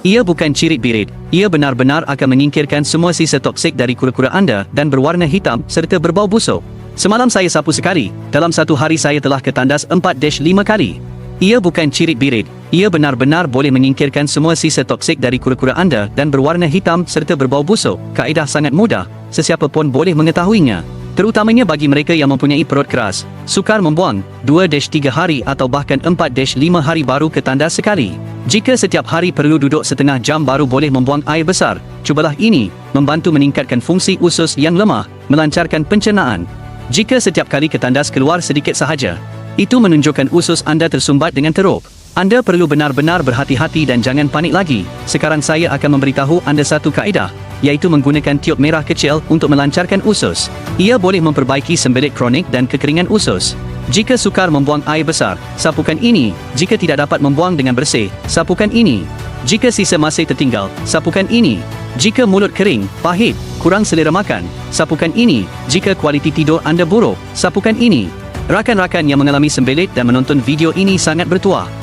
Ia bukan cirit-birit, ia benar-benar akan menyingkirkan semua sisa toksik dari kura-kura anda dan berwarna hitam serta berbau busuk. Semalam saya sapu sekali, dalam satu hari saya telah ketandas 4-5 kali. Ia bukan cirit-birit, ia benar-benar boleh menyingkirkan semua sisa toksik dari kura-kura anda dan berwarna hitam serta berbau busuk. Kaedah sangat mudah, sesiapa pun boleh mengetahuinya. Terutamanya bagi mereka yang mempunyai perut keras, sukar membuang, 2-3 hari atau bahkan 4-5 hari baru ketandas sekali. Jika setiap hari perlu duduk setengah jam baru boleh membuang air besar, cubalah ini, membantu meningkatkan fungsi usus yang lemah, melancarkan pencernaan. Jika setiap kali ketandas keluar sedikit sahaja, itu menunjukkan usus anda tersumbat dengan teruk. Anda perlu benar-benar berhati-hati dan jangan panik lagi. Sekarang saya akan memberitahu anda satu kaedah, iaitu menggunakan tiup merah kecil untuk melancarkan usus. Ia boleh memperbaiki sembelit kronik dan kekeringan usus. Jika sukar membuang air besar, sapukan ini. Jika tidak dapat membuang dengan bersih, sapukan ini. Jika sisa masih tertinggal, sapukan ini. Jika mulut kering, pahit, kurang selera makan, sapukan ini. Jika kualiti tidur anda buruk, sapukan ini. Rakan-rakan yang mengalami sembelit dan menonton video ini sangat bertuah.